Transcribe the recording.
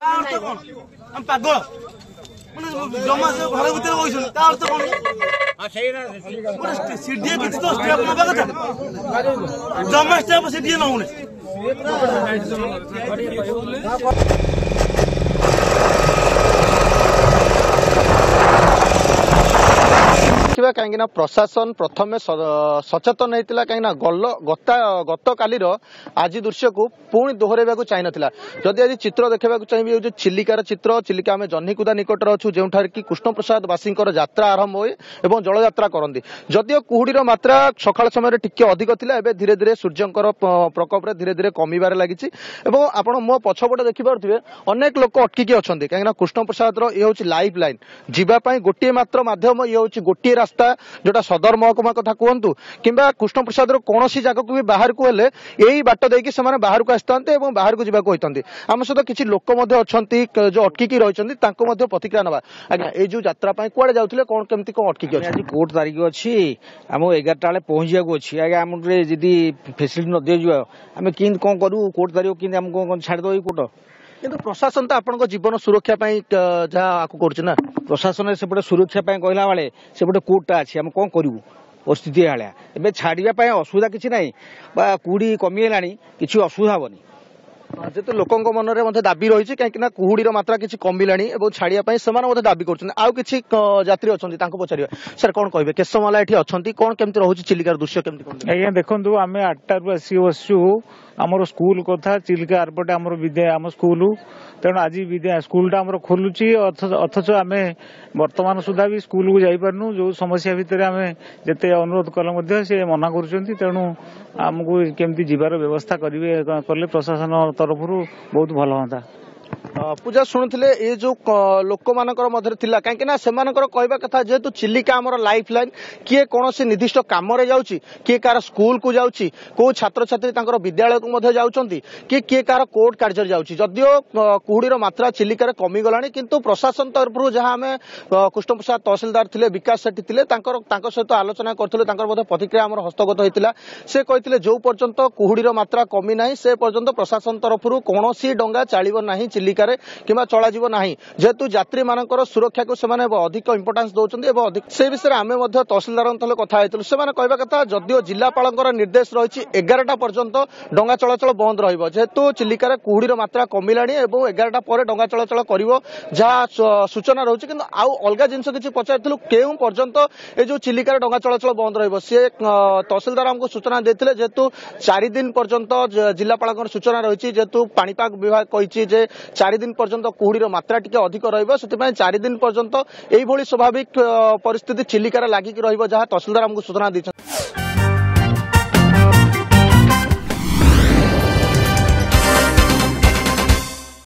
पागल जमा से घर भीतर बसन अर्थ कौन सीडीए किसी तो स्टेप नवा कथा जमा स्टेप सीडीए नौने कहीं प्रशासन प्रथम सचेतन होता कहीं गत कालीर आज दृश्य को पुणी दोहराइबा चाहिए ना जदि आज चित्र देखा चाहिए जो चिलिकार चित्र चिलिका आम जह्नीकुदा निकट अच्छु जो कि कृष्ण प्रसाद वासी यात्रा आरंभ हुए और जल यात्रा करती जदिओ कुहुड़ीर मात्रा सकाल समय टिके अधिक थिला एबे धीरे धीरे सूर्यंकर प्रकोप धीरे धीरे कमिबार लगी आपण मो पछपटे देखिपे अनेक लोक अटकिकी अच्छा कहीं कृष्ण प्रसाद ये हूँ लाइफ लाइन जीवाई गोटे मात्र माध्यम ये हूँ गोटे रास्ता जोटा सदर महकुमा कथा कहतु कि कृष्ण प्रसाद कौन जगह को भी बाहर को हेले यही बाट देकी से बाहर को आसते बाहर को जावाक होती आम सहित किसी लोक जो अटकिकी रही प्रतिक्रिया नवा आज्ञा ये जो यात्रा कुआड़े जाते कौन केमती कौन अटकिकी आज कोर्ट तारीख अच्छी आम 11टा बेले पहुंचा अच्छी आज्ञा आम जदि फैसिलिटी न दि आम कि कौन करूँ कोर्ट तारीख कि छाड़द कोर्ट किंतु प्रशासन तो आपन जीवन सुरक्षा जहाँ कर प्रशासन सेपटे सुरक्षा कहला बेले सेपटे कोर्टा अच्छी आम कौन करूँ परिस्थिति भाया एवं छाड़ापी असुविधा किसी ना कुड़ी कमिगला किसी असुविधा हेनी जेतु लोक मन में दाबी रही कहीं कुहुड़ीर मात्रा किसी कमिलानी छाड़ापी से दाबी कर यात्री अच्छा पचार सर कौन कहे केस मला ये अच्छा कौन केमती रोचे चिलिकार दृश्य केमती आज्ञा देखु आम 8टारू आसी बसु आमर स्कूल कथा चिलिका आरपटे आम विद्या आम स्कूल तेणु आज विद्या स्कूलटा आम खोलुची अथच आम वर्तमान सुधा भी स्कूल को जापारनु जो समस्या भितर आम जिते अनुरोध कले सी मना करेणु आमको केमती जीवार व्यवस्था कले प्रशासन तरफ बहुत भल हाँ पूजा शुणुले ये जो लोक मानकर कहीं कहवा कथा जेहेतु चिलिका आमर लाइफ लाइन किए कौन निर्दिष्ट कम किए कार स्कूल को जाऊँगी कौ छात्र छात्री विद्यालय को जाऊँगी किए कार कोर्ट कार्य जाऊँगी जदिओ कुहुड़ीर मात्रा चिलिकार कमिगला किंतु प्रशासन तरफ जहाँ आम कृष्ण प्रसाद तहसिलदार थे विकास सेठी थे सहित आलोचना करते प्रतिक्रिया आम हस्तगत होता से कहते जो पर्यंत कुहुड़ीर मात्रा कमी ना से पर्यंत प्रशासन तरफ कौन डंगा चलो ना चिलिका कि चल ना जेहेतु यात्री मान सुरक्षा को अधिक इंपोर्टान्स दौरान से विषय आम तहसिलदार कथा से कहवा कथा जदिओ जिलापाल निर्देश रही 11टा पर्यंत डंगा चलाचल बंद जेहेतु चिलिकार कुहुड़ीर मात्रा कमिला 11टा पर डंगा चलाचल कर जहाँ सूचना रोचे कि आउ अलग जिन किसी पचारू केउ पर्यंत ये जो चिलिकार डंगा चलाचल बंद रे तहसिलदार आमको सूचना देते जेहेतु 4 दिन पर्यंत जिलापाल सूचना रही जेहेतु पाणीपाग विभाग कही 4 दिन पर्यंत कुहुड़ीर मात्रा टिके अधिक रही 4 दिन पर्यंत यही स्वाभाविक परिस्थिति चिलिकार लागिक रहा तहसिलदार आमको सूचना दी।